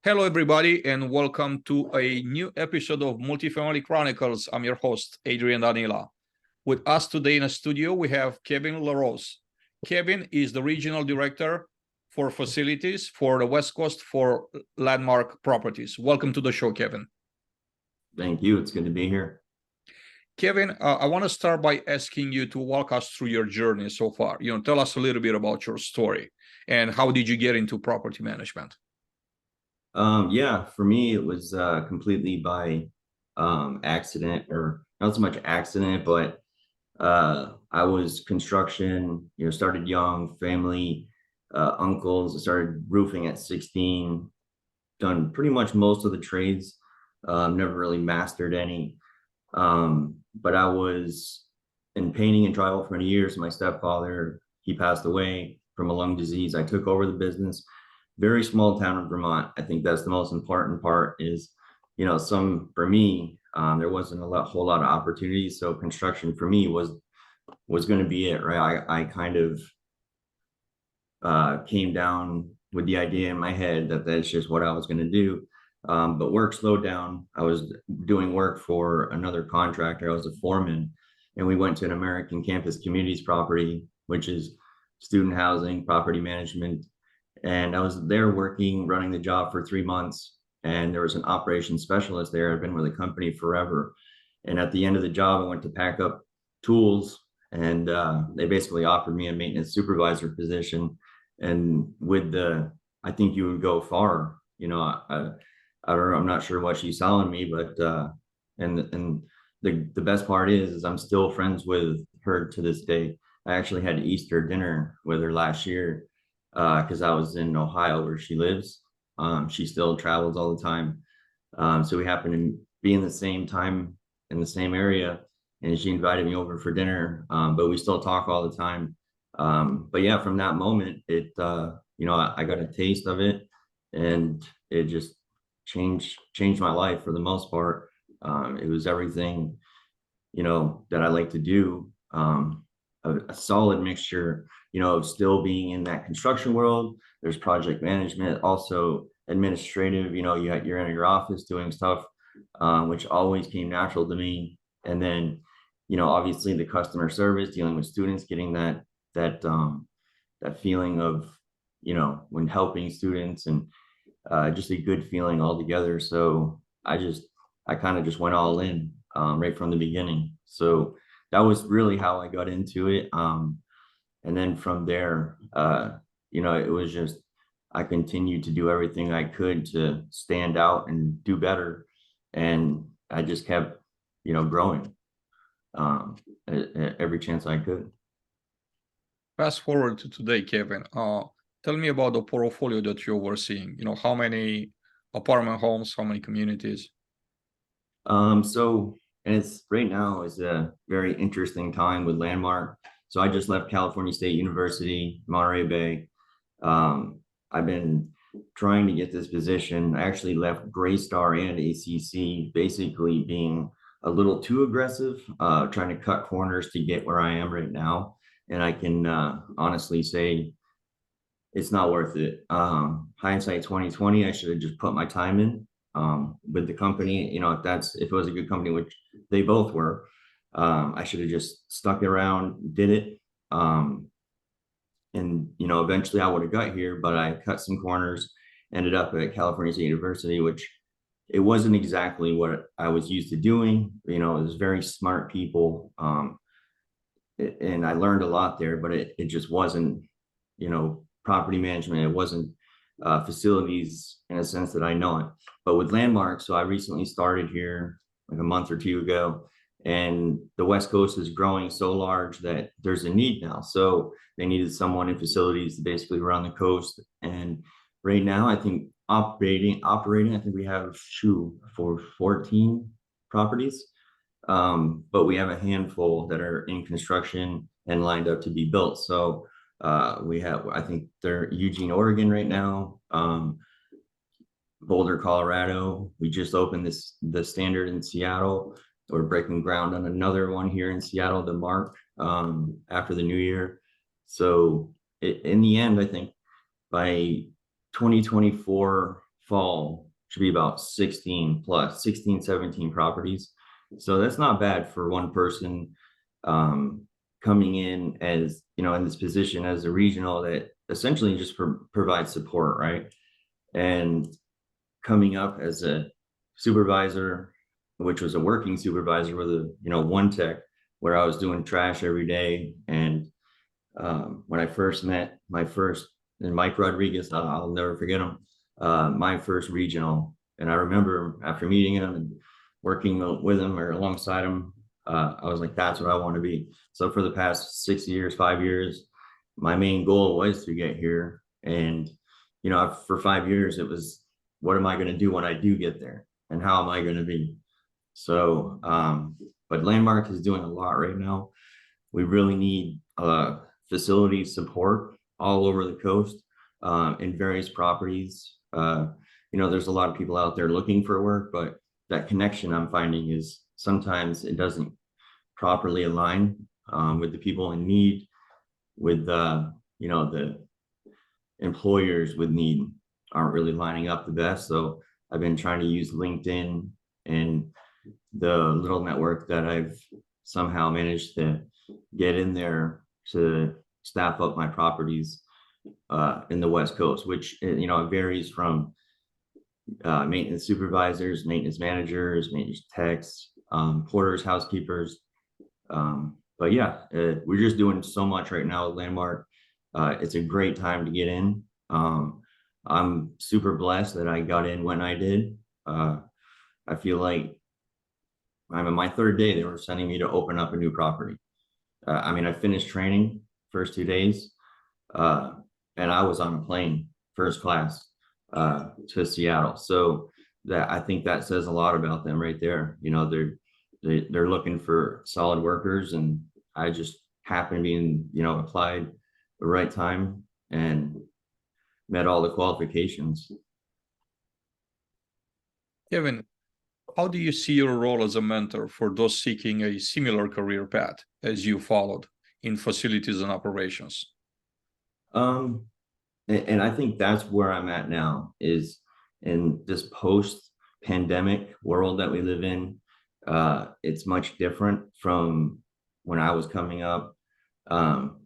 Hello, everybody, and welcome to a new episode of Multifamily Chronicles. I'm your host, Adrian Danila. With us today in the studio, we have Kevin Larose. Kevin is the Regional Director for Facilities for the West Coast for Landmark Properties. Welcome to the show, Kevin. Thank you. It's good to be here. Kevin, I want to start by asking you to walk us through your journey so far. Tell us a little bit about your story and how did you get into property management? Yeah, for me, it was completely by accident, or not so much accident, but I was construction, started young, family, uncles. I started roofing at 16, done pretty much most of the trades, never really mastered any. But I was in painting and drywall for many years. My stepfather, he passed away from a lung disease. I took over the business. Very small town in Vermont. I think that's the most important part is, for me, there wasn't whole lot of opportunities. So construction for me was going to be it, right? I kind of came down with the idea in my head that that's just what I was going to do. But work slowed down. I was doing work for another contractor. I was a foreman, and we went to an American Campus Communities property, which is student housing, property management. And I was there running the job for 3 months. And there was an operations specialist there. I've been with the company forever. And at the end of the job, I went to pack up tools, and they basically offered me a maintenance supervisor position. And I think you would go far. I'm not sure what she saw in me, but and the best part is I'm still friends with her to this day. I actually had Easter dinner with her last year, because I was in Ohio where she lives. She still travels all the time. So we happened to be in the same time in the same area, and she invited me over for dinner. But we still talk all the time. But yeah, from that moment, I got a taste of it, and it just changed my life for the most part. It was everything, that I like to do. A solid mixture, of still being in that construction world. There's project management, also administrative, you're in your office doing stuff, which always came natural to me. And then, obviously the customer service, dealing with students, getting that feeling of, when helping students, and just a good feeling altogether. So I kind of just went all in, right from the beginning. So that was really how I got into it. And then from there, it was just, I continued to do everything I could to stand out and do better. And I just kept, growing, every chance I could. Fast forward to today, Kevin. Tell me about the portfolio that you're overseeing. How many apartment homes, how many communities? And it's right now is a very interesting time with Landmark. So I just left California State University, Monterey Bay. I've been trying to get this position. I actually left Graystar and ACC, basically being a little too aggressive, trying to cut corners to get where I am right now. And I can honestly say it's not worth it. Hindsight 2020, I should have just put my time in with the company. If it was a good company, which they both were, I should have just stuck around, did it. And, eventually I would have got here, but I cut some corners, ended up at California State University, which it wasn't exactly what I was used to doing. It was very smart people. And I learned a lot there, but it just wasn't, property management. It wasn't facilities in a sense that I know it. But with Landmark, so I recently started here like a month or two ago, and the West Coast is growing so large that there's a need now. So they needed someone in facilities to basically run the coast. And right now, I think operating, I think we have for 14 properties. But we have a handful that are in construction and lined up to be built. So I think they're Eugene, Oregon right now. Boulder, Colorado. We just opened the Standard in Seattle. We're breaking ground on another one here in Seattle, the Mark, after the new year. So in the end, I think by 2024 fall should be about 16 plus 16, 17 properties. So that's not bad for one person coming in as, in this position as a regional that essentially just provides support, right? And coming up as a supervisor, which was a working supervisor with a, one tech, where I was doing trash every day. And when I first met Mike Rodriguez, I'll never forget him, my first regional. And I remember after meeting him and working with him or alongside him, I was like, that's what I want to be. So for the past 6 years, 5 years, my main goal was to get here. And, for 5 years, it was, what am I going to do when I do get there? And how am I going to be? So, but Landmark is doing a lot right now. We really need facility support all over the coast in various properties. There's a lot of people out there looking for work, but that connection I'm finding is sometimes it doesn't properly align with the people in need, with the employers with need aren't really lining up the best. So I've been trying to use LinkedIn and the little network that I've somehow managed to get in there to staff up my properties in the West Coast, which, it varies from maintenance supervisors, maintenance managers, maintenance techs, porters, housekeepers. But yeah, we're just doing so much right now with Landmark. It's a great time to get in. I'm super blessed that I got in when I did. I feel like I'm in my third day, they were sending me to open up a new property. I finished training first 2 days, and I was on a plane, first class, to Seattle. So I think that says a lot about them right there. They're looking for solid workers, and I just happened to be applied the right time and met all the qualifications. Kevin, how do you see your role as a mentor for those seeking a similar career path as you followed in facilities and operations? And I think that's where I'm at now, is in this post-pandemic world that we live in. It's much different from when I was coming up,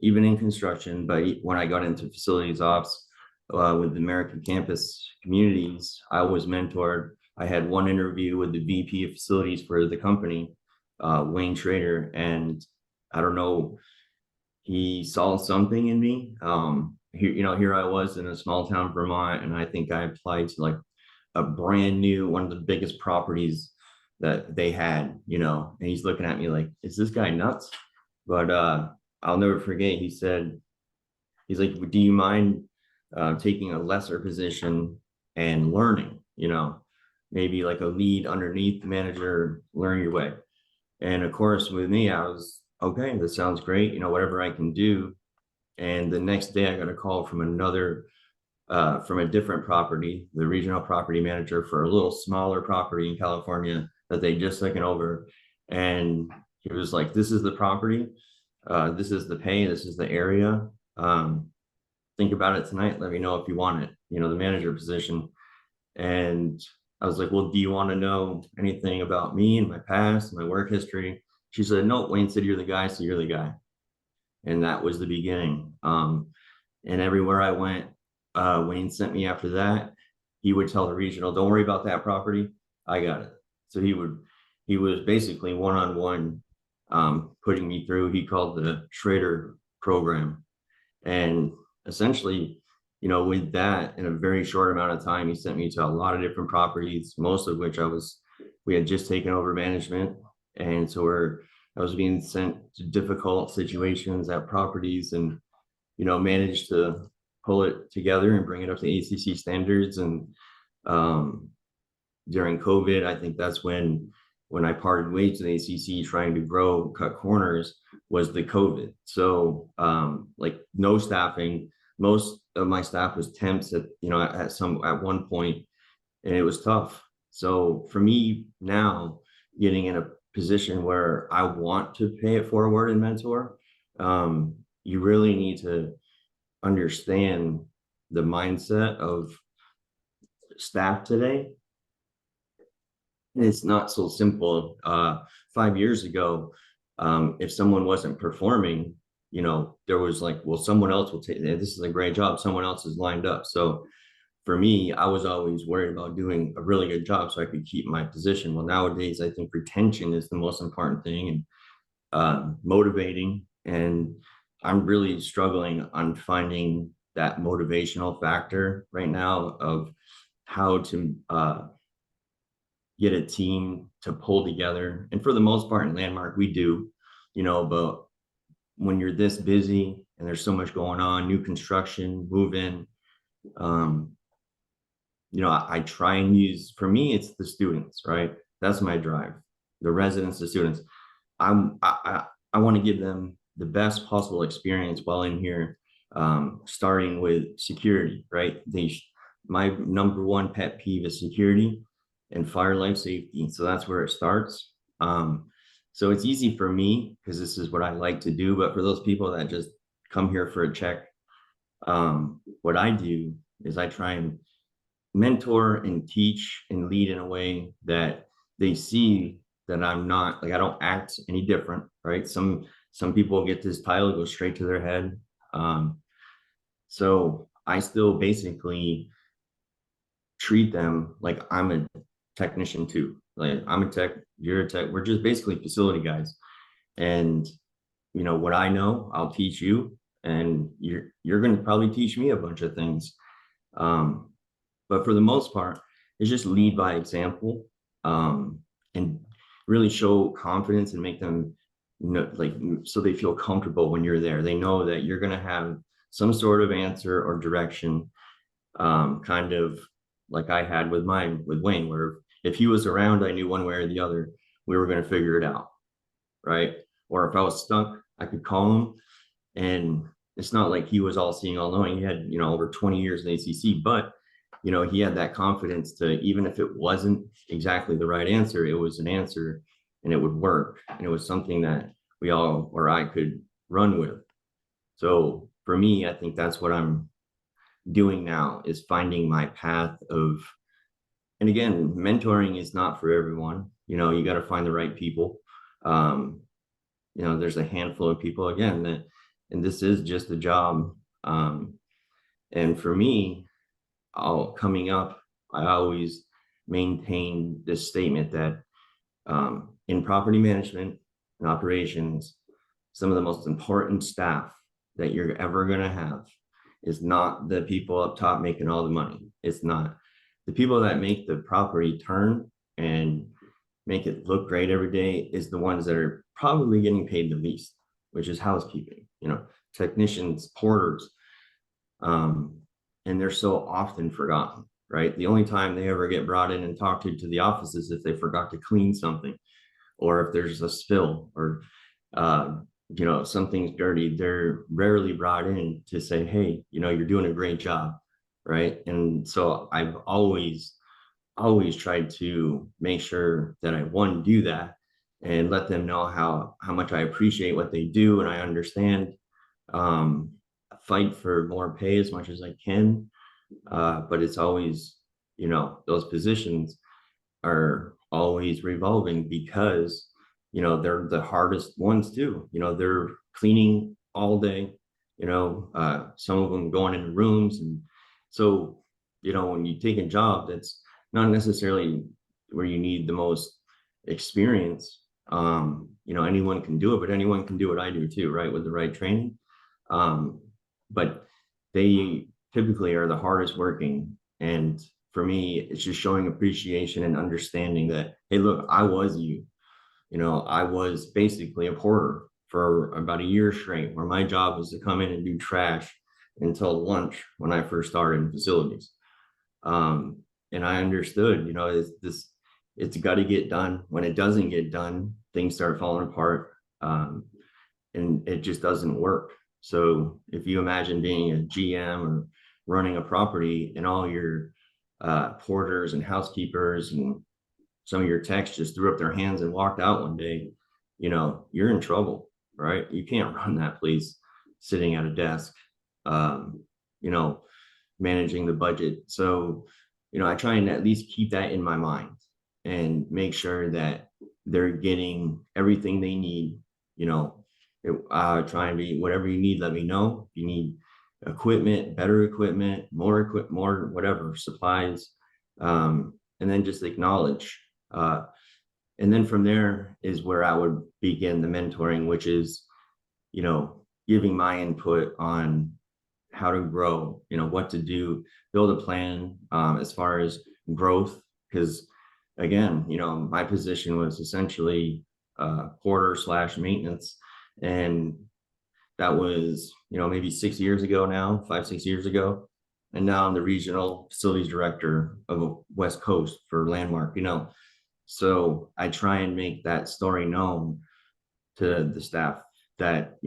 even in construction, but when I got into facilities ops with the American campus communities, I was mentored. I had one interview with the VP of facilities for the company, Wayne Schrader, and I don't know, he saw something in me. Here I was in a small town, Vermont, and I think I applied to like a brand new, one of the biggest properties that they had, and he's looking at me like, is this guy nuts? But I'll never forget, he's like, do you mind taking a lesser position and learning, maybe like a lead underneath the manager, learn your way. And of course, with me, I was, okay, this sounds great, whatever I can do. And the next day I got a call from from a different property, the regional property manager for a little smaller property in California that they just taken over. And he was like, this is the property, this is the pay, this is the area. Think about it tonight. Let me know if you want it, the manager position. And I was like, well, do you want to know anything about me and my past, my work history? She said, no, Wayne said, you're the guy, so you're the guy. And that was the beginning. And everywhere I went, Wayne sent me after that. He would tell the regional, don't worry about that property, I got it. So he was basically one-on-one putting me through. He called the Schrader program. And essentially, with that, in a very short amount of time, he sent me to a lot of different properties, most of which we had just taken over management. And so I was being sent to difficult situations at properties and, managed to pull it together and bring it up to ACC standards. And during COVID, I think that's when I parted ways with ACC trying to grow, cut corners, was the COVID. So like no staffing, most of my staff was temps at one point, and it was tough. So for me now, getting in a position where I want to pay it forward and mentor, you really need to understand the mindset of staff today, it's not so simple. 5 years ago, if someone wasn't performing, there was like, well, someone else will take, this is a great job, someone else is lined up. So for me, I was always worried about doing a really good job so I could keep my position. Well, nowadays, I think retention is the most important thing, and motivating. And I'm really struggling on finding that motivational factor right now of how to get a team to pull together. And for the most part in Landmark, we do, but when you're this busy and there's so much going on, new construction, move in, I try and use, for me, it's the students, right? That's my drive. The residents, the students. I want to give them the best possible experience while in here, starting with security, right? My number one pet peeve is security and fire life safety. So that's where it starts. So it's easy for me because this is what I like to do. But for those people that just come here for a check, what I do is I try and mentor and teach and lead in a way that they see that I'm not like, I don't act any different, right? Some people get this title, go straight to their head. So I still basically treat them like I'm a technician too. Like, I'm a tech, you're a tech, we're just basically facility guys. And what I know, I'll teach you, and you're going to probably teach me a bunch of things. But for the most part, it's just lead by example, and really show confidence and make them so they feel comfortable when you're there. They know that you're going to have some sort of answer or direction, kind of like I had with Wayne, where if he was around, I knew one way or the other, we were going to figure it out, right? Or if I was stuck, I could call him. And it's not like he was all seeing, all knowing. He had, over 20 years in ACC, but he had that confidence to, even if it wasn't exactly the right answer, it was an answer and it would work. And it was something that we all, or I could run with. So for me, I think that's what I'm doing now, is finding my path of, and again, mentoring is not for everyone. You got to find the right people. There's a handful of people, again, that, and this is just a job. And for me, coming up, I always maintain this statement that in property management and operations, some of the most important staff that you're ever going to have is not the people up top making all the money. It's not. The people that make the property turn and make it look great every day is the ones that are probably getting paid the least, which is housekeeping, technicians, porters. And they're so often forgotten, right? The only time they ever get brought in and talked to the office is if they forgot to clean something, or if there's a spill, or something's dirty. They're rarely brought in to say, hey, you're doing a great job, right? And so I've always tried to make sure that I, one, do that and let them know how much I appreciate what they do, and I understand. Fight for more pay as much as I can, but it's always, those positions are always revolving because they're the hardest ones too. They're cleaning all day, some of them going into rooms. And so when you take a job that's not necessarily where you need the most experience, anyone can do it, but anyone can do what I do too, right, with the right training. But they typically are the hardest working. And for me, it's just showing appreciation and understanding that, hey, look, I was I was basically a porter for about a year straight, where my job was to come in and do trash until lunch when I first started in facilities. And I understood, it's got to get done. When it doesn't get done, things start falling apart, and it just doesn't work. So if you imagine being a GM or running a property, and all your porters and housekeepers and some of your techs just threw up their hands and walked out one day, you're in trouble, right? You can't run that place sitting at a desk, managing the budget. So I try and at least keep that in my mind and make sure that they're getting everything they need. Try and be whatever you need, let me know. If you need equipment, better equipment, more whatever supplies, and then just acknowledge. And then from there is where I would begin the mentoring, which is, giving my input on how to grow, what to do, build a plan as far as growth. Because again, my position was essentially porter/maintenance. And that was, maybe 6 years ago now, 5-6 years ago. And now I'm the regional facilities director of the West Coast for Landmark, So I try and make that story known to the staff that,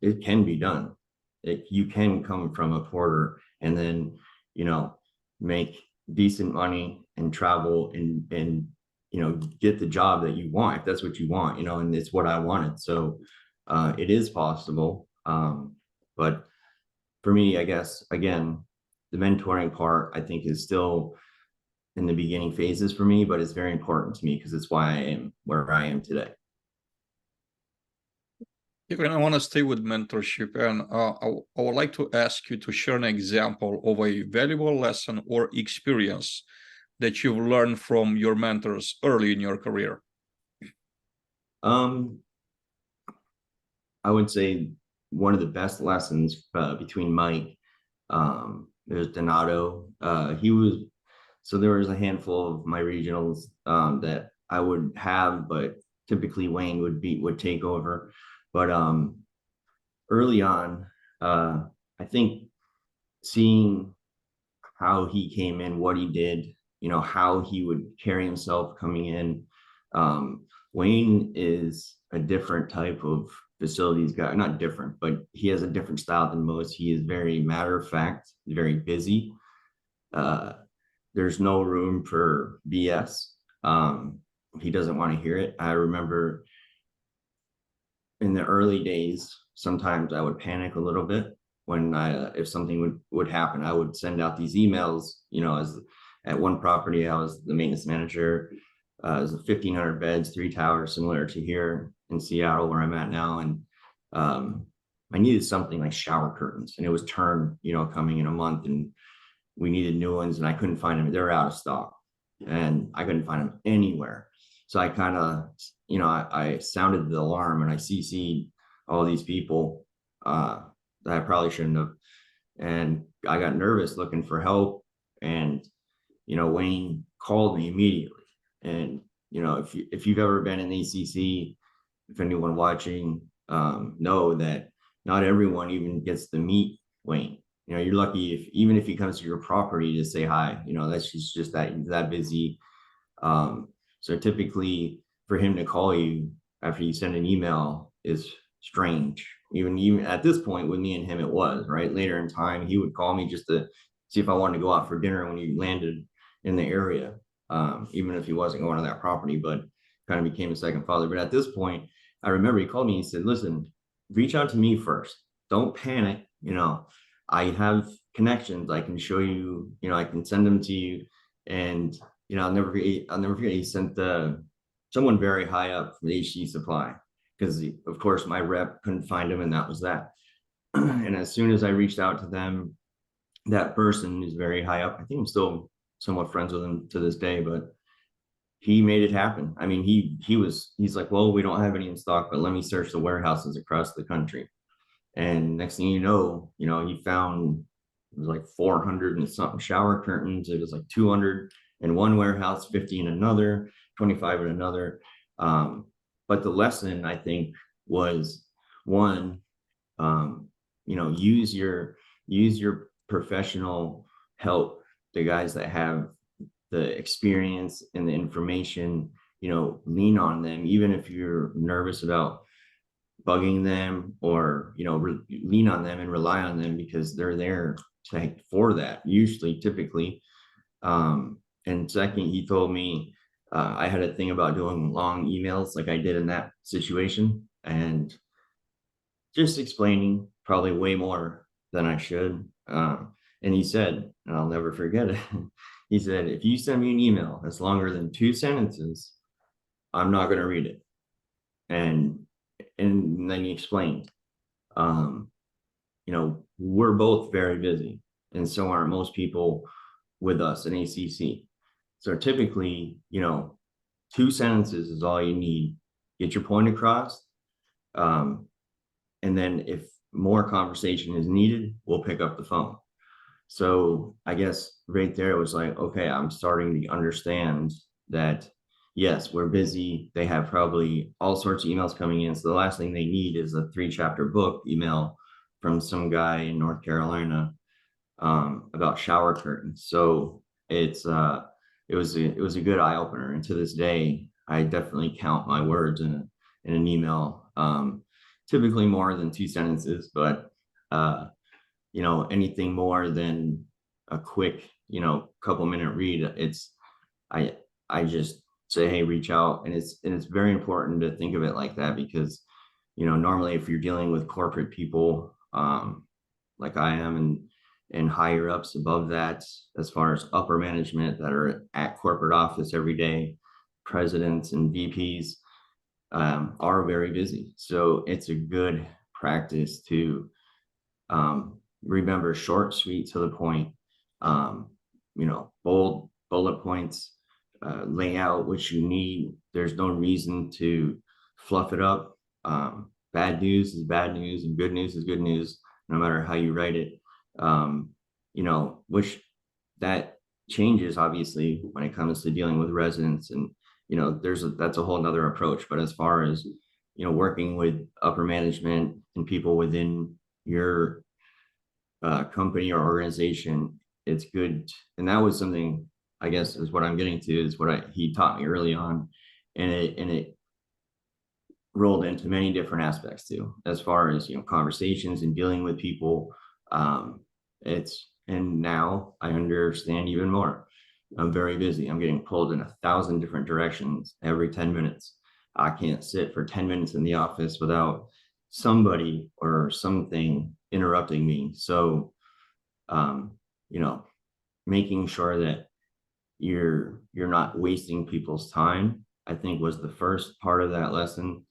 it can be done. You can come from a porter and then, make decent money and travel and get the job that you want, if that's what you want, and it's what I wanted. So it is possible. But for me, I guess, again, the mentoring part, I think, is still in the beginning phases for me, but it's very important to me because it's why I am where I am today. Even I want to stay with mentorship, and I would like to ask you to share an example of a valuable lesson or experience that you've learned from your mentors early in your career. I would say one of the best lessons between Mike, there's Donato. So there was a handful of my regionals that I would have, but typically Wayne would take over. But early on, I think seeing how he came in, what he did, how he would carry himself coming in. Wayne is a different type of facilities guy, not different, but he has a different style than most. He is very matter of fact, very busy. There's no room for BS. He doesn't want to hear it. I remember in the early days, sometimes I would panic a little bit when if something would happen. I would send out these emails, as at one property, I was the maintenance manager. It was 1,500 beds, 3 towers, similar to here in Seattle where I'm at now. And I needed something like shower curtains, and it was turn, coming in a month, and we needed new ones, and I couldn't find them. They're out of stock, and I couldn't find them anywhere. So I kind of, I sounded the alarm, and I CC'd all these people that I probably shouldn't have. And I got nervous looking for help. And, Wayne called me immediately. And, if you've ever been in ACC, if anyone watching, know that not everyone even gets to meet Wayne. You're lucky even if he comes to your property to say hi. That's just that busy. So typically for him to call you after you send an email is strange. Even at this point with me and him, it was right. Later in time, he would call me just to see if I wanted to go out for dinner when he landed in the area, even if he wasn't going to that property, but kind of became a second father. But at this point, I remember he called me and he said, listen, reach out to me first. Don't panic. I have connections. I can show you, I can send them to you. And, I'll never forget, he sent someone very high up from HG Supply, because of course my rep couldn't find him, and that was that. And as soon as I reached out to them, that person is very high up. I think I'm still somewhat friends with him to this day, but he made it happen. I mean, he's like, well, we don't have any in stock, but let me search the warehouses across the country. And next thing you know, he found, it was like 400 and something shower curtains. It was like 200 in one warehouse, 50 in another, 25 in another. But the lesson, I think, was one, use your professional help, the guys that have the experience and the information, lean on them, even if you're nervous about bugging them, or lean on them and rely on them, because they're there for that, typically. And second, he told me I had a thing about doing long emails like I did in that situation, and just explaining probably way more than I should. And he said, and I'll never forget it, He said, if you send me an email that's longer than 2 sentences, I'm not going to read it. And then he explained, we're both very busy, and so aren't most people with us in ACC. So typically, 2 sentences is all you need. Get your point across. And then if more conversation is needed, we'll pick up the phone. So I guess right there it was like, okay, I'm starting to understand that, yes, we're busy. They have probably all sorts of emails coming in. So the last thing they need is a 3-chapter book email from some guy in North Carolina about shower curtains. So it was a good eye opener. And to this day, I definitely count my words in an email. Typically more than 2 sentences, but anything more than a quick, couple minute read, I just say, hey, reach out. And it's very important to think of it like that, because, normally if you're dealing with corporate people, like I am, and higher ups above that, as far as upper management that are at corporate office every day, presidents and VPs, are very busy. So it's a good practice to, remember, short, sweet, to the point, bold bullet points, lay out what you need. There's no reason to fluff it up. Bad news is bad news, and good news is good news, no matter how you write it. Which that changes obviously when it comes to dealing with residents, and that's a whole nother approach. But as far as working with upper management and people within your company or organization, it's good. And that was something, I guess, is what I'm getting to, is what he taught me early on, and it rolled into many different aspects too, as far as conversations and dealing with people. And now I understand even more. I'm very busy. I'm getting pulled in 1,000 different directions every 10 minutes. I can't sit for 10 minutes in the office without somebody or something interrupting me. So, making sure that you're not wasting people's time, I think, was the first part of that lesson.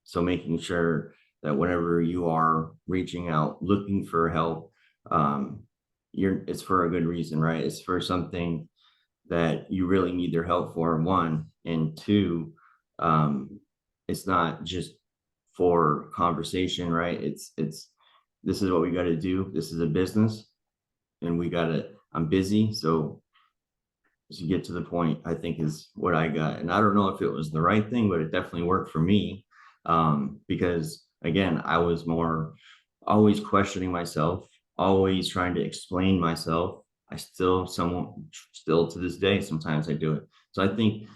So making sure that whenever you are reaching out, looking for help, it's for a good reason, right? It's for something that you really need their help for, one, and two, it's not just for conversation, right? It's this is what we got to do. This is a business, and I'm busy. So to get to the point, I think, is what I got. And I don't know if it was the right thing, but it definitely worked for me. Because again, I was more always questioning myself, always trying to explain myself. Still to this day, sometimes I do it. So I think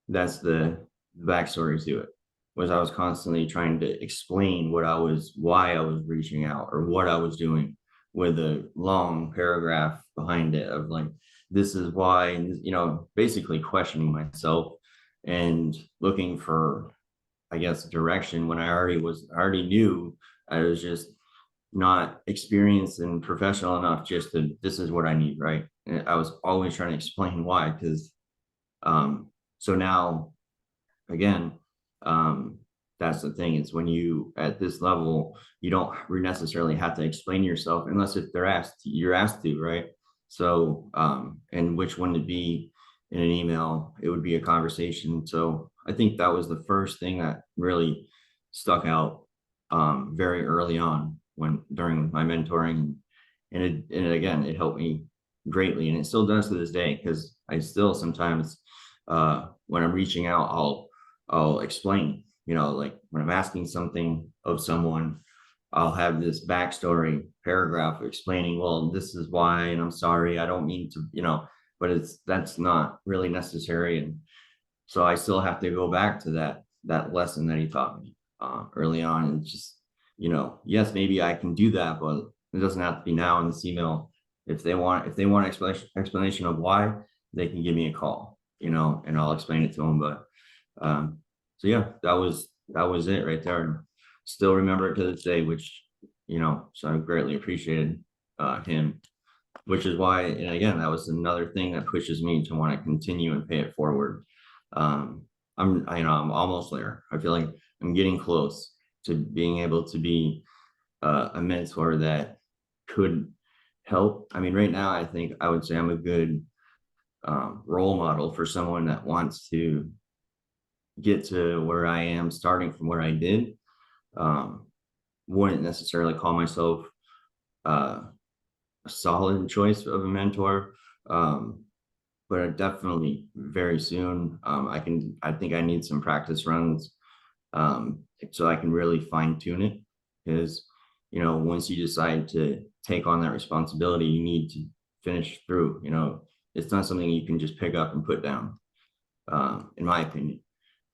that's the backstory to it, was I was constantly trying to explain why I was reaching out, or what I was doing, with a long paragraph behind it of like, this is why, and basically questioning myself and looking for, I guess, direction, when I already knew. I was just not experienced and professional enough just this is what I need, right? And I was always trying to explain why, because so now, again, that's the thing, is when you at this level, you don't necessarily have to explain yourself, unless if you're asked to, right? So and which one to be in an email, it would be a conversation. So I think that was the first thing that really stuck out very early on, during my mentoring, and again, it helped me greatly, and it still does to this day, because I still sometimes, when I'm reaching out, I'll explain, like when I'm asking something of someone, I'll have this backstory paragraph explaining, well, this is why, and I'm sorry, I don't mean to, but that's not really necessary. And so I still have to go back to that lesson that he taught me early on, and just, yes, maybe I can do that, but it doesn't have to be now in this email. If they want explanation of why, they can give me a call, and I'll explain it to them. But so yeah, that was it right there. And still remember it to this day, which, so I greatly appreciated him which is why, and again, that was another thing that pushes me to want to continue and pay it forward. I'm almost there. I feel like I'm getting close to being able to be a mentor that could help. I mean, right now, I think I would say I'm a good role model for someone that wants to get to where I am, starting from where I did. Wouldn't necessarily call myself a solid choice of a mentor, but definitely very soon. I think I need some practice runs, so I can really fine tune it. Because, you know, once you decide to take on that responsibility, you need to finish through. You know, it's not something you can just pick up and put down, in my opinion.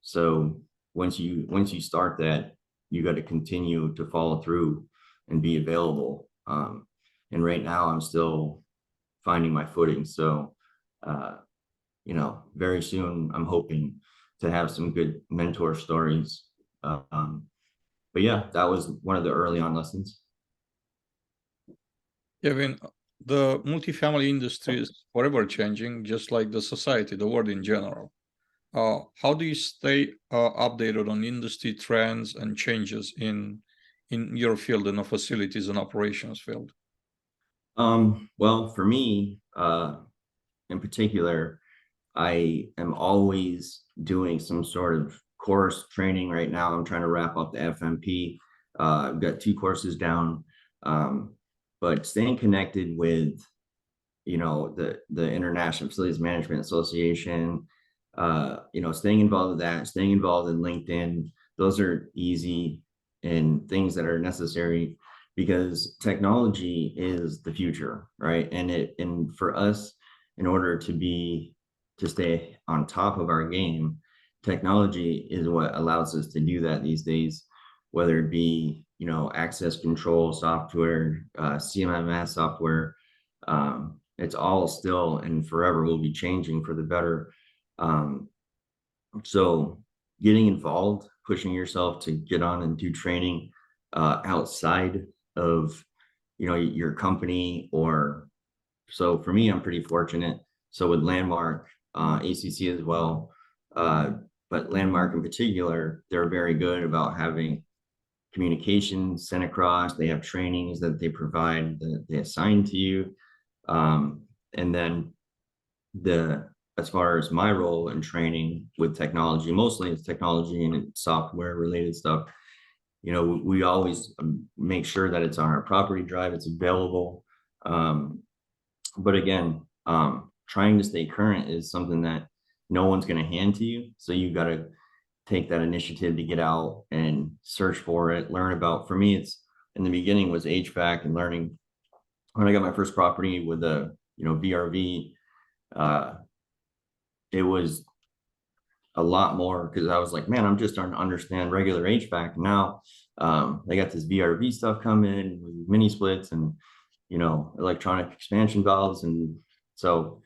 So once you start that, you got to continue to follow through and be available. And right now, I'm still finding my footing. So, you know, very soon, I'm hoping to have some good mentor stories. But yeah, that was one of the early on lessons. Kevin, the multifamily industry is forever changing, just like the society, the world in general. How do you stay updated on industry trends and changes in your field, in the facilities and operations field? Well, for me, in particular, I am always doing some sort of course training. Right now, I'm trying to wrap up the FMP. I've got 2 courses down, but staying connected with, you know, the International Facilities Management Association, you know, staying involved with that, staying involved in LinkedIn. Those are easy and things that are necessary, because technology is the future, right? And for us, in order to stay on top of our game, technology is what allows us to do that these days, whether it be, you know, access control software, CMMS software. It's all still and forever will be changing for the better. So getting involved, pushing yourself to get on and do training outside of, you know, your company. Or so for me, I'm pretty fortunate. So with Landmark, ACC as well, but Landmark in particular, they're very good about having communication sent across. They have trainings that they provide, that they assign to you. And then as far as my role in training with technology, mostly it's technology and software related stuff. You know, we always make sure that it's on our property drive, it's available. But again, trying to stay current is something that no one's going to hand to you. So you got to take that initiative to get out and search for it, learn about. For me, it's in the beginning was HVAC and learning. When I got my first property with a, you know, VRV, it was a lot more, because I was like, man, I'm just starting to understand regular HVAC. Now they got this VRV stuff coming with mini splits and, you know, electronic expansion valves. And so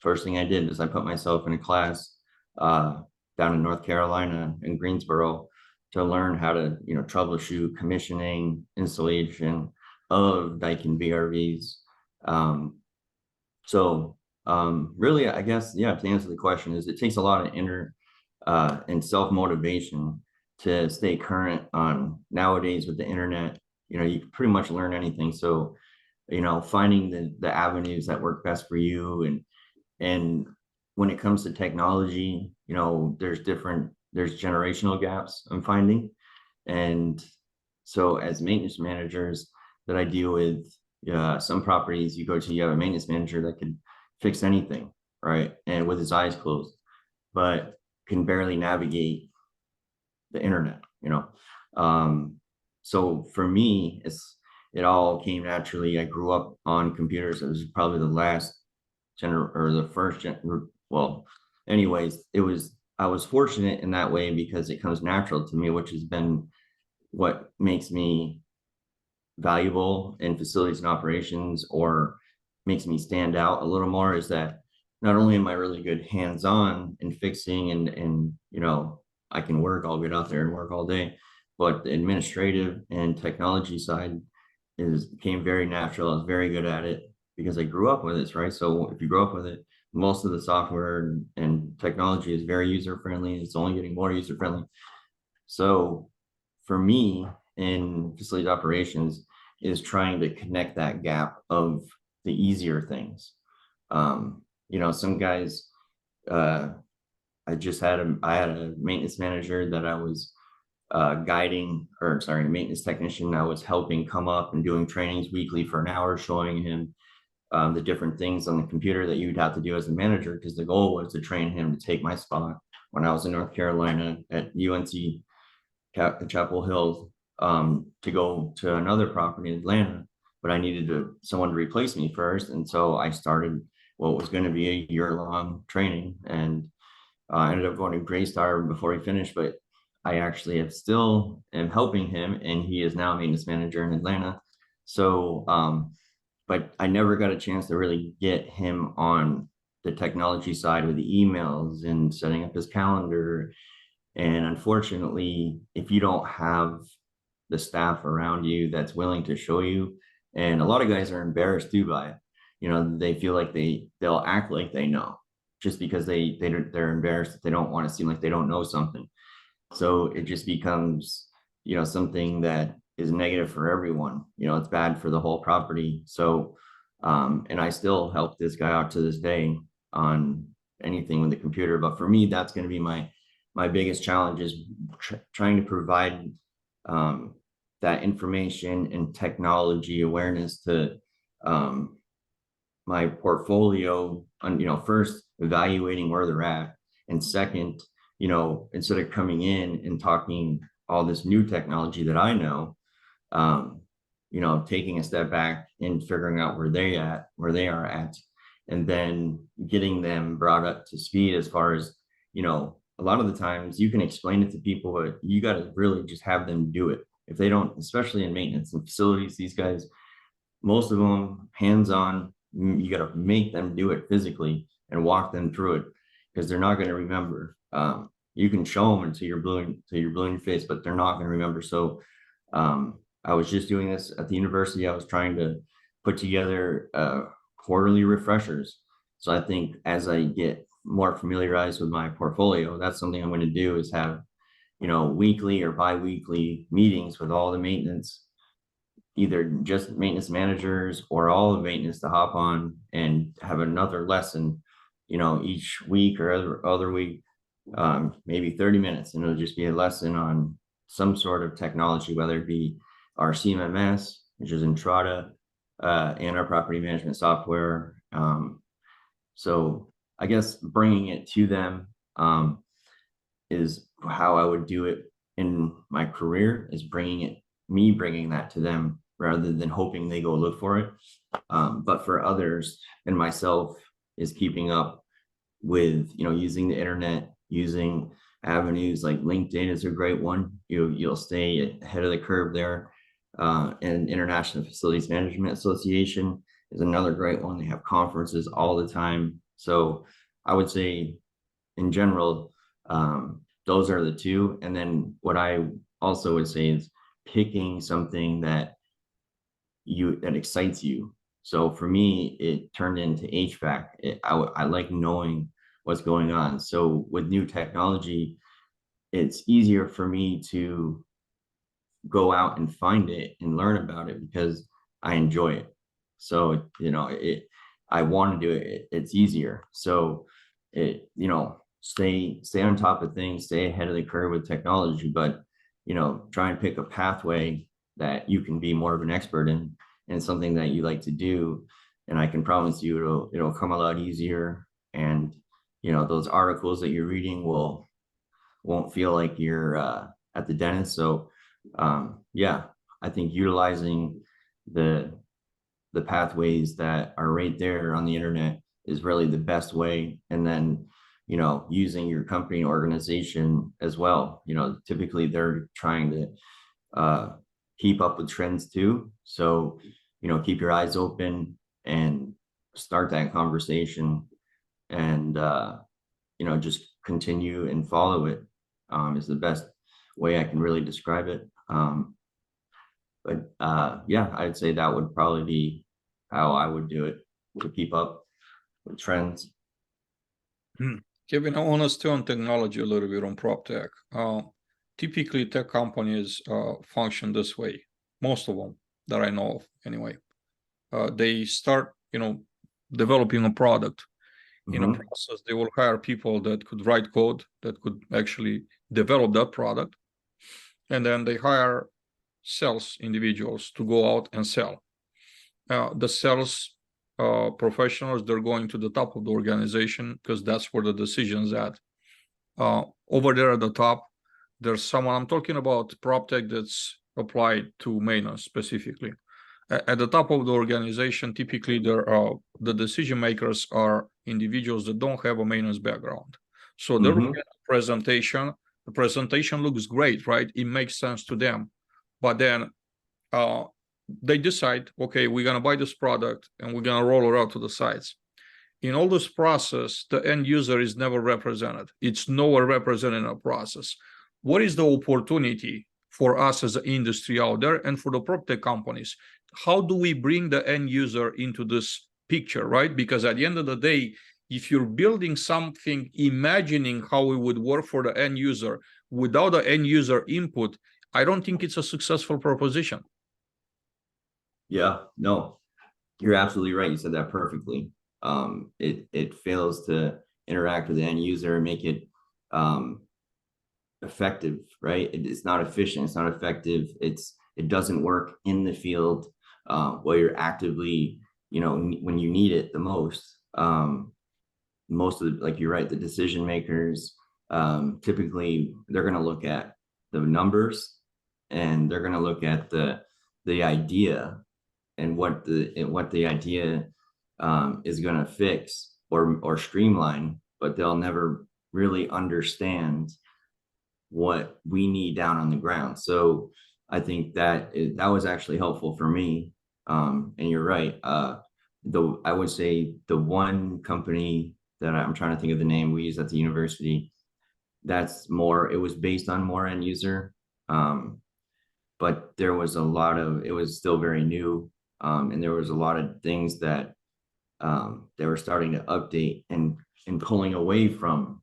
first thing I did is I put myself in a class down in North Carolina in Greensboro to learn how to, you know, troubleshoot, commissioning, installation of Daikin VRVs. Really, I guess, yeah, to answer the question, is it takes a lot of inner and self-motivation to stay current on nowadays with the internet. You know, you can pretty much learn anything. So, you know, finding the avenues that work best for you. And when it comes to technology, you know, there's generational gaps I'm finding. And so as maintenance managers that I deal with, some properties you go to, you have a maintenance manager that could fix anything, right? And with his eyes closed, but can barely navigate the internet, you know? So for me, it all came naturally. I grew up on computers. It was probably the first well, anyways, I was fortunate in that way because it comes natural to me, which has been what makes me valuable in facilities and operations, or makes me stand out a little more, is that not only am I really good hands-on in fixing and you know, I can I'll get out there and work all day, but the administrative and technology side came very natural. I was very good at it. because I grew up with this, right? So if you grow up with it, most of the software and technology is very user-friendly. It's only getting more user-friendly. So for me in facilities operations is trying to connect that gap of the easier things. Some guys, I had a maintenance manager that I was maintenance technician. I was helping come up and doing trainings weekly for an hour, showing him the different things on the computer that you'd have to do as a manager, because the goal was to train him to take my spot when I was in North Carolina at UNC Chapel Hill, to go to another property in Atlanta, but I needed someone to replace me first. And so I started what was going to be a year-long training, and I ended up going to Greystar before he finished, but I actually am helping him, and he is now maintenance manager in Atlanta. So, but I never got a chance to really get him on the technology side with the emails and setting up his calendar. And unfortunately, if you don't have the staff around you that's willing to show you, and a lot of guys are embarrassed too by it, they feel like they'll act like they know, just because they're embarrassed that they don't want to seem like they don't know something. So it just becomes, something that is negative for everyone. It's bad for the whole property. So, and I still help this guy out to this day on anything with the computer. But for me, that's going to be my biggest challenge, is trying to provide that information and technology awareness to my portfolio, on, first evaluating where they're at, and second, instead of coming in and talking all this new technology that I know, taking a step back and figuring out where they are at, and then getting them brought up to speed as far as, a lot of the times you can explain it to people, but you got to really just have them do it. If they don't, especially in maintenance and facilities, these guys, most of them hands-on, you got to make them do it physically and walk them through it, because they're not going to remember. You can show them until you're blue in your face, but they're not going to remember. So I was just doing this at the university. I was trying to put together quarterly refreshers. So I think as I get more familiarized with my portfolio, that's something I'm going to do, is have, weekly or bi-weekly meetings with all the maintenance, either just maintenance managers or all the maintenance, to hop on and have another lesson, each week or other week, maybe 30 minutes. And it'll just be a lesson on some sort of technology, whether it be our CMMS, which is Entrada, and our property management software. So I guess bringing it to them is how I would do it in my career, is bringing that to them rather than hoping they go look for it. But for others and myself, is keeping up with, using the internet, using avenues like LinkedIn is a great one. You'll stay ahead of the curve there. And International Facilities Management Association is another great one. They have conferences all the time. So I would say in general, those are the two. And then what I also would say is picking something that excites you. So for me, it turned into HVAC. I like knowing what's going on. So with new technology, it's easier for me to go out and find it and learn about it because I enjoy it. So, I want to do it. It's easier. So stay on top of things, stay ahead of the curve with technology, but, try and pick a pathway that you can be more of an expert in, and something that you like to do. And I can promise you it'll come a lot easier. And, those articles that you're reading won't feel like you're at the dentist. So I think utilizing the pathways that are right there on the internet is really the best way. And then, using your company organization as well. Typically they're trying to keep up with trends too. So, keep your eyes open and start that conversation, and, just continue and follow it, is the best way I can really describe it. I'd say that would probably be how I would do it. to keep up with trends. Kevin, I want to stay on technology a little bit on prop tech. Typically, tech companies function this way. Most of them that I know of, anyway. They start, developing a product. In a process, they will hire people that could write code, that could actually develop that product, and then they hire sales individuals to go out and sell. The sales professionals, they're going to the top of the organization because that's where the decision's at. Over there at the top, there's someone, I'm talking about prop tech that's applied to maintenance specifically. At the top of the organization, typically the decision makers are individuals that don't have a maintenance background. So they're looking at the presentation. The presentation looks great, right? It makes sense to them. But then they decide, okay, we're going to buy this product and we're going to roll it out to the sites. In all this process, the end user is never represented. It's nowhere represented in a process. What is the opportunity for us as an industry out there and for the prop tech companies? How do we bring the end user into this picture, right? Because at the end of the day, if you're building something, imagining how it would work for the end user without the end user input, I don't think it's a successful proposition. Yeah, no, you're absolutely right. You said that perfectly. It fails to interact with the end user and make it effective, right? It's not efficient. It's not effective. It doesn't work in the field while you're actively, when you need it the most. Most of the, like you're right, the decision makers, typically they're going to look at the numbers and they're going to look at the idea and what the idea is going to fix or streamline, but they'll never really understand what we need down on the ground. So I think that was actually helpful for me. And you're right. I would say the one company that I'm trying to think of the name we use at the university, it was based on more end user. But there was it was still very new. And there was a lot of things that they were starting to update and pulling away from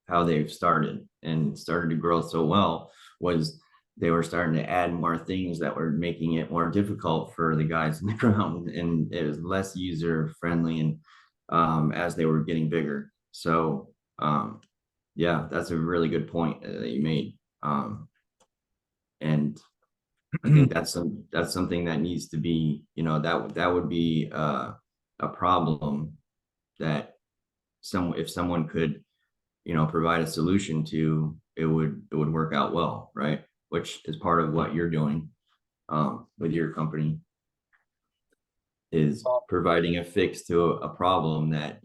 how they've started to grow so well was they were starting to add more things that were making it more difficult for the guys on the ground, and it was less user friendly and as they were getting bigger. So yeah, that's a really good point that you made. And I think that's something that needs to be, that would be a problem that if someone could, provide a solution to, it would work out well, right? Which is part of what you're doing with your company, is providing a fix to a problem that,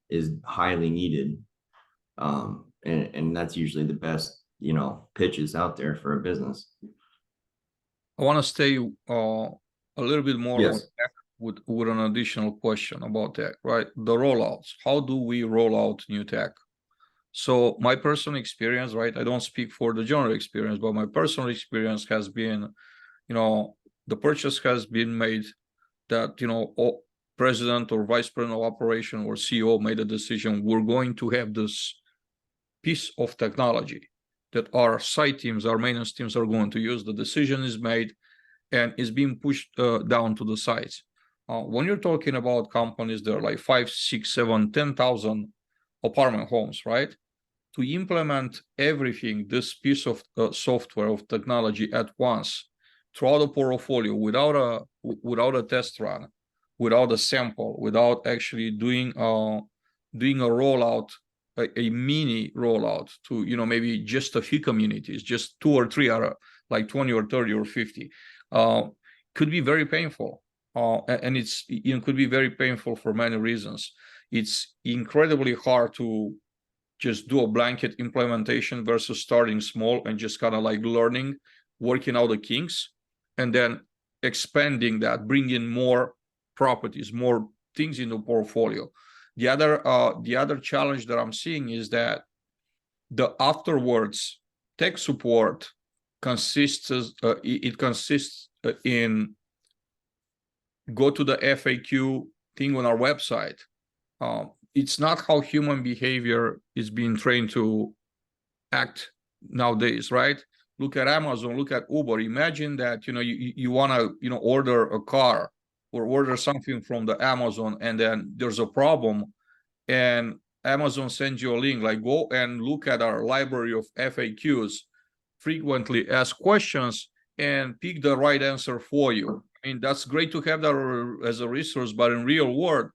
is highly needed. And that's usually the best, pitches out there for a business. I want to stay a little bit more on tech with an additional question about tech, right? The rollouts. How do we roll out new tech? So my personal experience, right? I don't speak for the general experience, but my personal experience has been, the purchase has been made that, president or vice president of operation or CEO made a decision. We're going to have this piece of technology that our site teams, our maintenance teams are going to use. The decision is made and is being pushed down to the sites. When you're talking about companies that are like 5, 6, 7, 10,000 apartment homes, right? To implement everything, this piece of software of technology at once throughout the portfolio without a test run, without a sample, without actually doing a rollout, a mini rollout to maybe just a few communities, just 2 or 3 out of like 20 or 30 or 50, could be very painful. And it could be very painful for many reasons. It's incredibly hard to just do a blanket implementation versus starting small and just kind of like learning, working out the kinks, and then expanding that, bringing more properties, more things in the portfolio. The other challenge that I'm seeing is that the afterwards tech support consists in go to the FAQ, thing on our website. It's not how human behavior is being trained to act nowadays, right? Look at Amazon, look at Uber. Imagine that, you want to, order a car or order something from the Amazon, and then there's a problem, and Amazon sends you a link, like, go and look at our library of FAQs, frequently asked questions, and pick the right answer for you. I mean, that's great to have that as a resource, but in real world,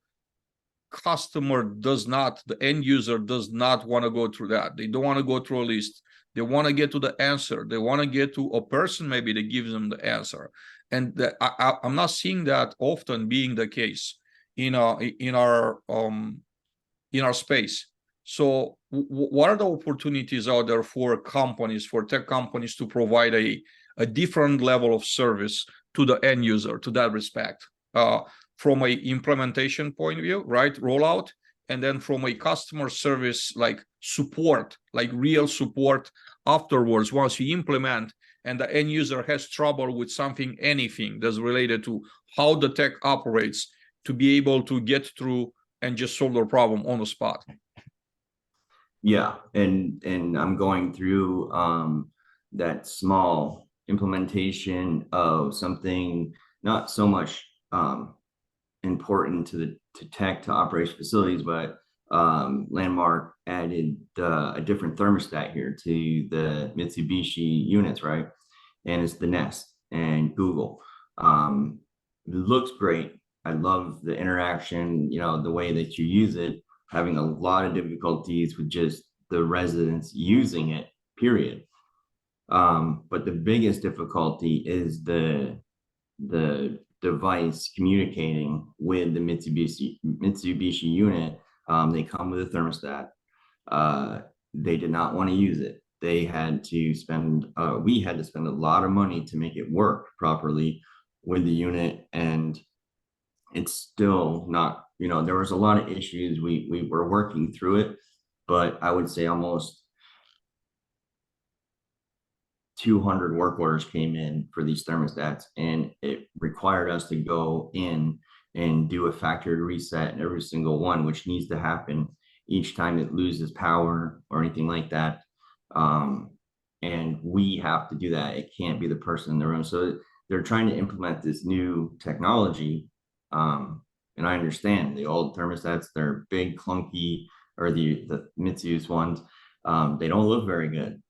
the end user does not want to go through that. They don't want to go through a list. They want to get to the answer. They want to get to a person maybe that gives them the answer. And I'm not seeing that often being the case in our space. So what are the opportunities out there for companies, for tech companies, to provide a different level of service to the end user, to that respect, from a implementation point of view, right? Rollout, and then from a customer service, like support, like real support afterwards, once you implement and the end user has trouble with something, anything that's related to how the tech operates, to be able to get through and just solve their problem on the spot. Yeah, and I'm going through that small implementation of something not so much important to tech, to operation facilities, but Landmark added a different thermostat here to the Mitsubishi units, right? And it's the Nest and Google. It looks great. I love the interaction, the way that you use it, having a lot of difficulties with just the residents using it, period. But the biggest difficulty is the device communicating with the Mitsubishi unit. They come with a thermostat. They did not want to use it. They had to spend, we had to spend a lot of money to make it work properly with the unit. And it's still not, there was a lot of issues. We were working through it, but I would say almost 200 work orders came in for these thermostats, and it required us to go in and do a factory reset in every single one, which needs to happen each time it loses power or anything like that. And we have to do that. It can't be the person in the room. So they're trying to implement this new technology. And I understand the old thermostats, they're big, clunky, or the Mitsu's ones, they don't look very good.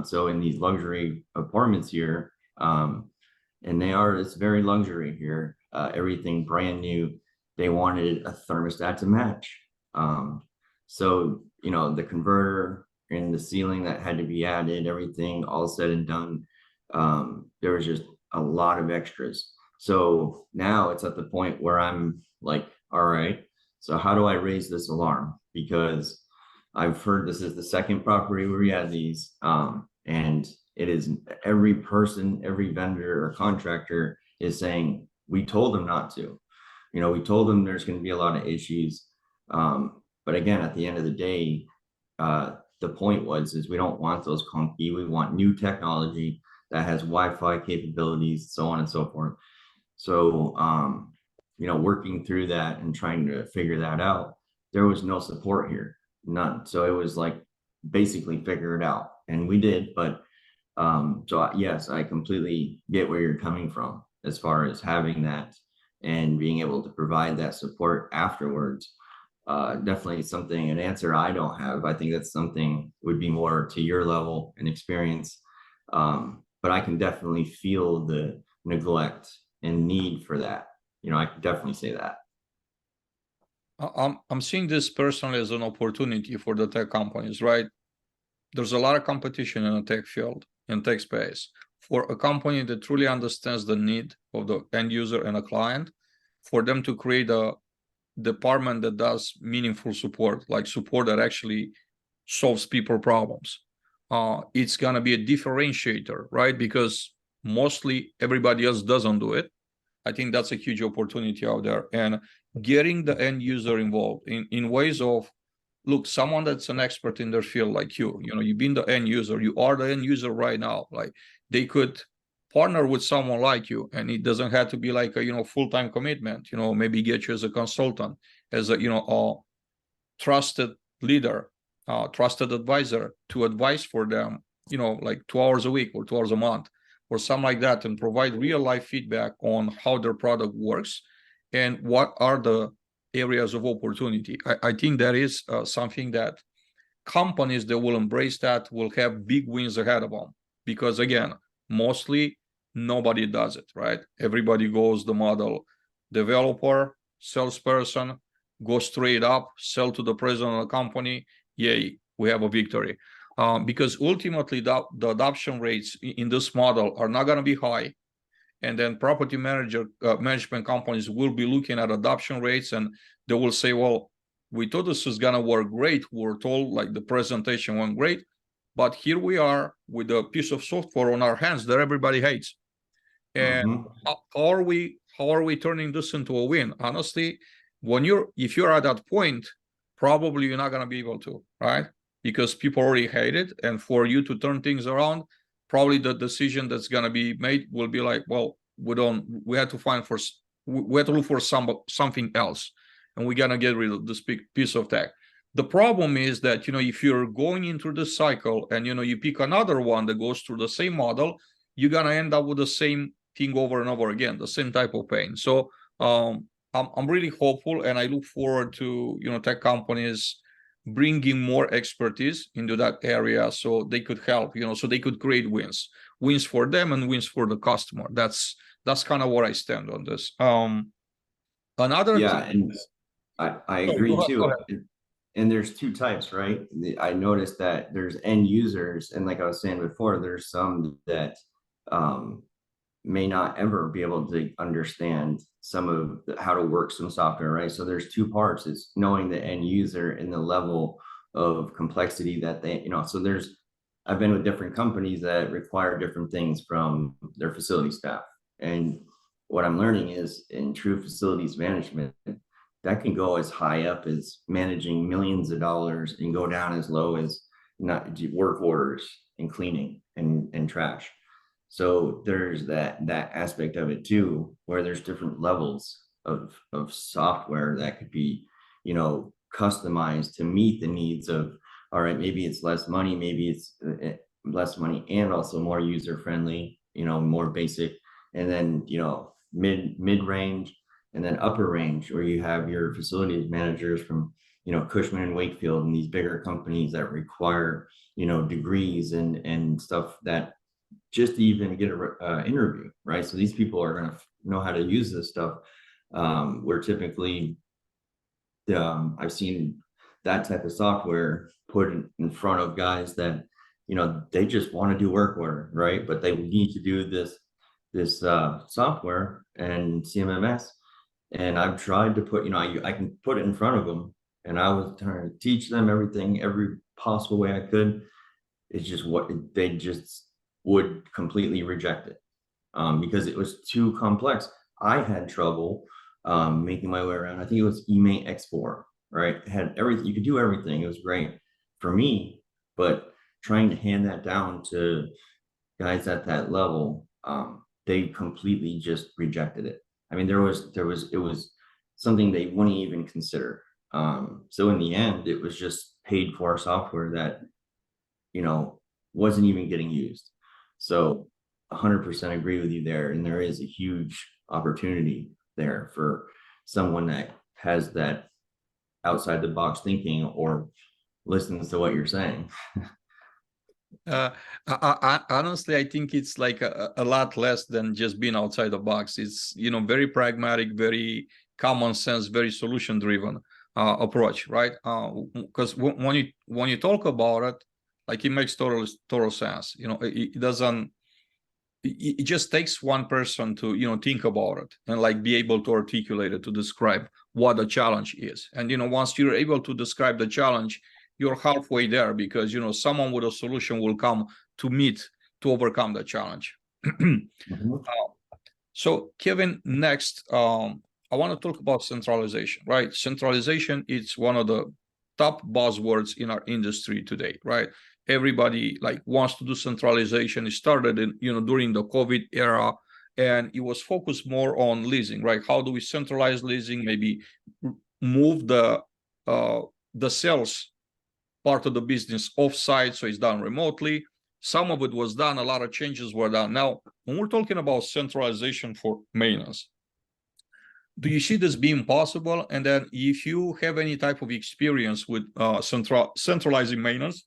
So in these luxury apartments here, and it's very luxury here, everything brand new, they wanted a thermostat to match. So, the converter and the ceiling that had to be added, everything all said and done, there was just a lot of extras. So now it's at the point where I'm like, all right, so how do I raise this alarm? Because I've heard this is the second property where we had these, and it is every person, every vendor or contractor is saying, we told them not to. We told them there's going to be a lot of issues. But again, at the end of the day, the point is we don't want those clunky. We want new technology that has Wi-Fi capabilities, so on and so forth. So, working through that and trying to figure that out, there was no support here, none. So it was like basically figure it out, and we did. But so yes, I completely get where you're coming from as far as having that and being able to provide that support afterwards. Definitely an answer I don't have. I think that's something would be more to your level and experience. But I can definitely feel the neglect and need for that. I can definitely say that. I'm seeing this personally as an opportunity for the tech companies, right? There's a lot of competition in the tech field, in tech space. For a company that truly understands the need of the end user and a client, for them to create a department that does meaningful support, like support that actually solves people problems, it's going to be a differentiator, right? Because mostly everybody else doesn't do it. I think that's a huge opportunity out there. And getting the end user involved in ways of, look, someone that's an expert in their field like you've been the end user, you are the end user right now. Like they could partner with someone like you, and it doesn't have to be like a full-time commitment. Maybe get you as a consultant, as a trusted leader, trusted advisor to advise for them, like 2 hours a week or 2 hours a month or something like that, and provide real life feedback on how their product works and what are the areas of opportunity. I think that is something that companies that will embrace that will have big wins ahead of them, because again, mostly nobody does it, right? Everybody goes the model developer, salesperson, go straight up, sell to the president of the company. Yay, we have a victory. Because ultimately the adoption rates in this model are not going to be high. And then property management companies will be looking at adoption rates, and they will say, well, we thought this was going to work great. We're told like the presentation went great, but here we are with a piece of software on our hands that everybody hates. And how are we turning this into a win? Honestly, if you're at that point, probably you're not going to be able to, right? Because people already hate it. And for you to turn things around, probably the decision that's going to be made will be like, well, we have to look for something else, and we're going to get rid of this big piece of tech. The problem is that, if you're going into this cycle and, you pick another one that goes through the same model, you're going to end up with the same thing over and over again, the same type of pain. So I'm really hopeful, and I look forward to, tech companies bringing more expertise into that area so they could help, so they could create wins for them and wins for the customer. That's kind of where I stand on this. Another thing, and I agree too. And there's two types, right? I noticed that there's end users, and like I was saying before, there's some that may not ever be able to understand some of how to work some software, right? So there's two parts. It's knowing the end user and the level of complexity that they, so I've been with different companies that require different things from their facility staff. And what I'm learning is in true facilities management, that can go as high up as managing millions of dollars and go down as low as not work orders and cleaning and trash. So there's that aspect of it too, where there's different levels of software that could be, customized to meet the needs of, all right, maybe it's less money, maybe it's less money and also more user friendly, more basic, and then, mid range, and then upper range, where you have your facilities managers from, Cushman and Wakefield and these bigger companies that require, degrees and stuff that just to even get an interview, right? So these people are going to know how to use this stuff. Where typically I've seen that type of software put in front of guys that, they just want to do work order, right? But they need to do this software and CMMS. And I've tried to put, I can put it in front of them, and I was trying to teach them everything, every possible way I could. It's just they just would completely reject it because it was too complex. I had trouble making my way around. I think it was eMate X4, right? It had everything. You could do everything. It was great for me, but trying to hand that down to guys at that level, they completely just rejected it. I mean, it was something they wouldn't even consider. So in the end, it was just paid for software that, wasn't even getting used. So 100% agree with you there. And there is a huge opportunity there for someone that has that outside the box thinking or listens to what you're saying. Honestly, I think it's like a lot less than just being outside the box. It's, very pragmatic, very common sense, very solution driven approach, right? Because when you talk about it, like it makes total sense. It just takes one person to, think about it and like be able to articulate it, to describe what the challenge is. And, once you're able to describe the challenge, you're halfway there, because, someone with a solution will come to overcome the challenge. So Kevin, next, I want to talk about centralization, right? Centralization is one of the top buzzwords in our industry today, right? everybody like wants to do centralization. It started in, during the COVID era, and it was focused more on leasing, right? How do we centralize leasing? Maybe move the sales part of the business offsite, so it's done remotely. Some of it was done. A lot of changes were done. Now, when we're talking about centralization for maintenance, do you see this being possible? And then if you have any type of experience with centralizing maintenance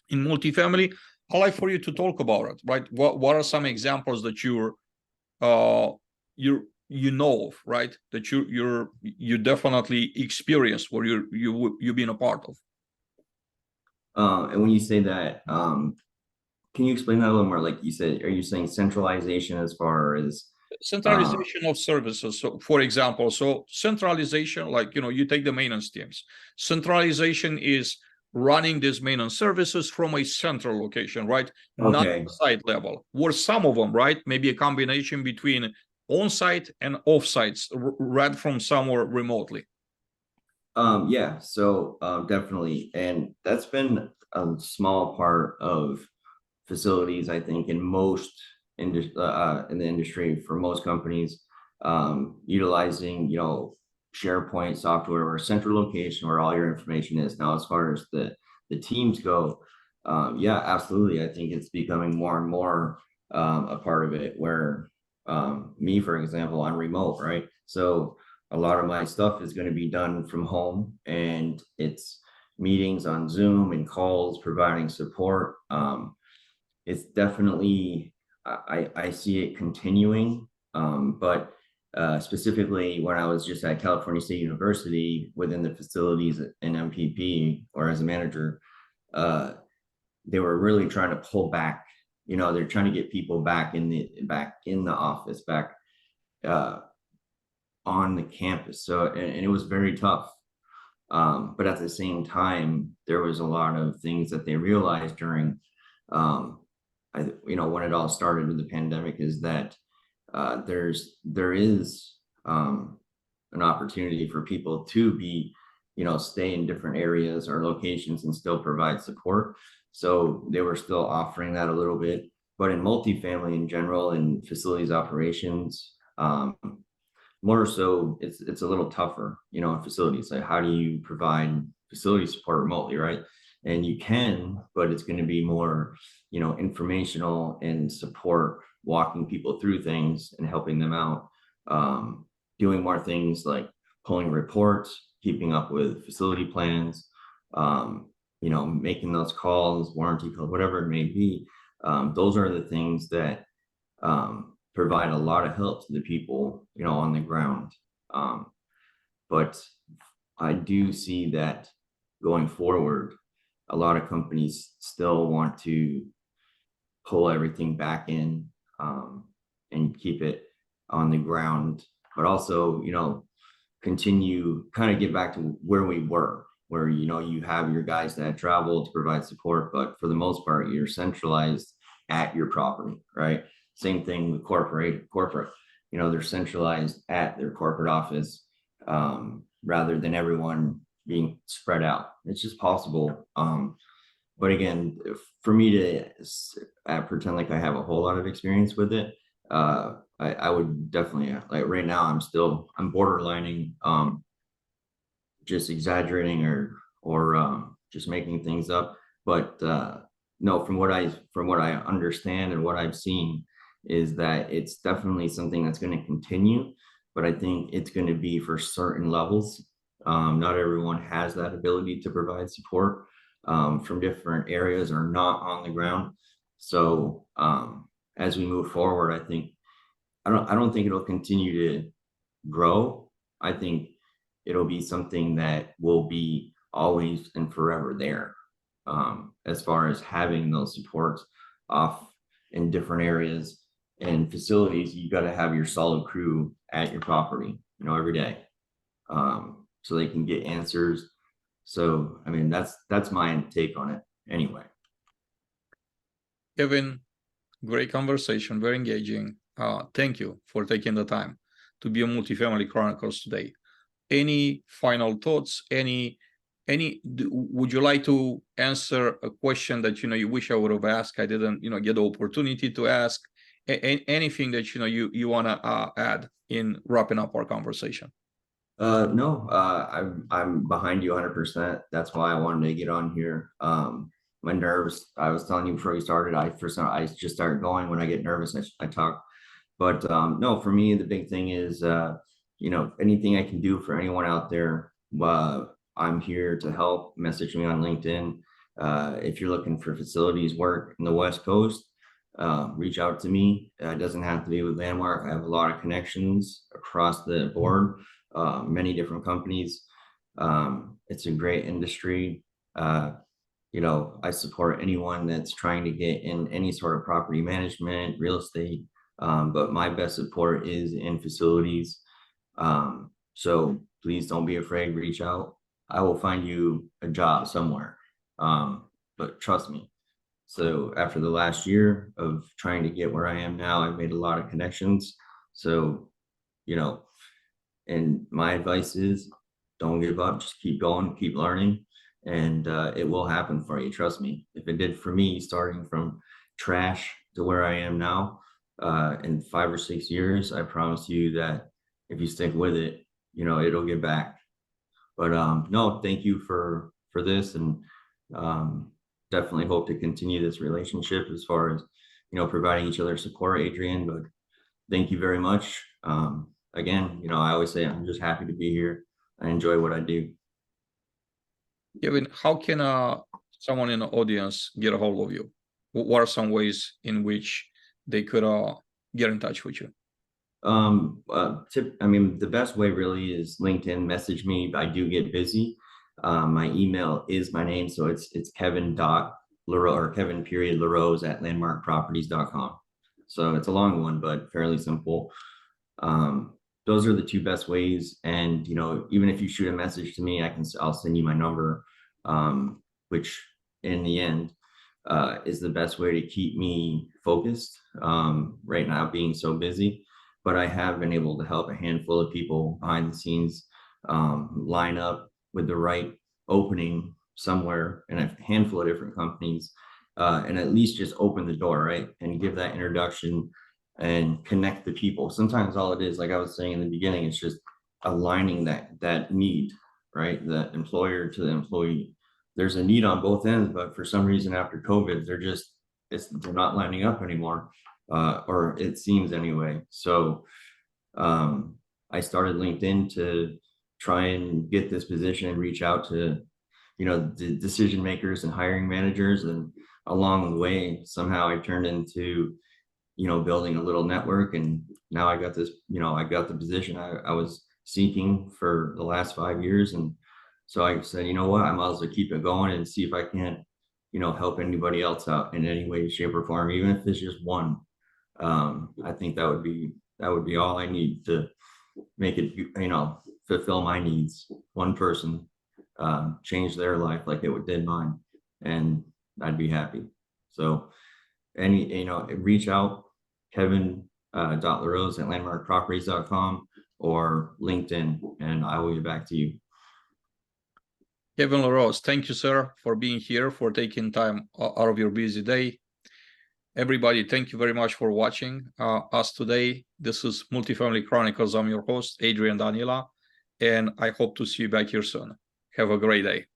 in multifamily, I'd like for you to talk about it, right? What are some examples that you know of, right? That you definitely experienced, where you've been a part of. And when you say that, can you explain that a little more? Like you said, are you saying centralization as far as centralization of services? So, for example, centralization, like, you take the maintenance teams. Centralization is running these maintenance services from a central location, right? Not okay, site level. Or some of them, right? Maybe a combination between on-site and off-sites, read from somewhere remotely. yeah, so definitely, and that's been a small part of facilities, I think, in in the industry for most companies, utilizing SharePoint software or a central location where all your information is. Now, as far as the teams go, yeah, absolutely, I think it's becoming more and more a part of it. Where me, for example, I'm remote, right? So a lot of my stuff is going to be done from home, and it's meetings on Zoom and calls, providing support. It's definitely, I see it continuing, but specifically when I was just at California State University within the facilities in MPP or as a manager, they were really trying to pull back. They're trying to get people back in the office, back on the campus. So, and it was very tough. But at the same time, there was a lot of things that they realized during, when it all started with the pandemic, is that there is an opportunity for people to be, stay in different areas or locations and still provide support. So they were still offering that a little bit, but in multifamily in general and facilities operations, more so, it's a little tougher, in facilities. Like, how do you provide facility support remotely, right? And you can, but it's going to be more, informational and support, walking people through things and helping them out, doing more things like pulling reports, keeping up with facility plans, making those calls, warranty calls, whatever it may be. Those are the things that provide a lot of help to the people, on the ground. But I do see that going forward, a lot of companies still want to pull everything back in, and keep it on the ground, but also, continue, kind of get back to where we were, where, you have your guys that travel to provide support, but for the most part, you're centralized at your property, right? Same thing with corporate, they're centralized at their corporate office, rather than everyone being spread out. It's just possible. But again, for me to pretend like I have a whole lot of experience with it, I would definitely, like right now, I'm borderlining, just exaggerating or just making things up. But no, from what I understand and what I've seen, is that it's definitely something that's going to continue, but I think it's going to be for certain levels. Not everyone has that ability to provide support, from different areas or not on the ground. So as we move forward, I think I don't think it'll continue to grow. I think it'll be something that will be always and forever there, as far as having those supports off in different areas and facilities. You got to have your solid crew at your property, every day, so they can get answers. So, I mean, that's my take on it anyway. Kevin, great conversation, very engaging. Thank you for taking the time to be on Multifamily Chronicles today. Any final thoughts, any would you like to answer a question that you wish I would have asked? I didn't get the opportunity to ask. Anything that you want to add in wrapping up our conversation? No, I'm behind you 100%. That's why I wanted to get on here. My nerves, I was telling you before we started, I just start going when I get nervous. I talk, but no, for me the big thing is anything I can do for anyone out there. I'm here to help. Message me on LinkedIn. If you're looking for facilities work in the West Coast, reach out to me. It doesn't have to be with Landmark. I have a lot of connections across the board, many different companies. It's a great industry. I support anyone that's trying to get in any sort of property management, real estate, but my best support is in facilities. So please don't be afraid, reach out. I will find you a job somewhere, but trust me. So after the last year of trying to get where I am now, I've made a lot of connections. So, and my advice is don't give up, just keep going, keep learning, and it will happen for you. Trust me. If it did for me, starting from trash to where I am now, in 5 or 6 years, I promise you that if you stick with it, it'll get back. But no, thank you for this, and definitely hope to continue this relationship as far as providing each other support, Adrian. But thank you very much. Again, I always say I'm just happy to be here. I enjoy what I do. Kevin, how can someone in the audience get a hold of you? What are some ways in which they could get in touch with you? The best way really is LinkedIn. Message me. I do get busy. My email is my name, so it's Kevin.Larose or Kevin.Larose at landmarkproperties.com. So it's a long one, but fairly simple. Those are the two best ways. And even if you shoot a message to me, I'll send you my number, which in the end is the best way to keep me focused right now, being so busy. But I have been able to help a handful of people behind the scenes line up with the right opening somewhere in a handful of different companies, and at least just open the door, right? And give that introduction and connect the people. Sometimes all it is, like I was saying in the beginning, it's just aligning that need, right? The employer to the employee. There's a need on both ends, but for some reason after COVID, they're not lining up anymore, or it seems anyway. So I started LinkedIn to try and get this position and reach out to the decision makers and hiring managers, and along the way somehow I turned into building a little network, and now I got this, I got the position I was seeking for the last 5 years. And so I said, you know what, I might as well keep it going and see if I can't help anybody else out in any way, shape, or form, even if it's just one. I think that would be all I need to make it, fulfill my needs. One person change their life like it did mine, and I'd be happy. So reach out, Kevin.Larose at landmarkproperties.com or LinkedIn, and I will get back to you. Kevin Larose, thank you, sir, for being here, for taking time out of your busy day. Everybody, thank you very much for watching us today. This is Multifamily Chronicles. I'm your host, Adrian Danila, and I hope to see you back here soon. Have a great day.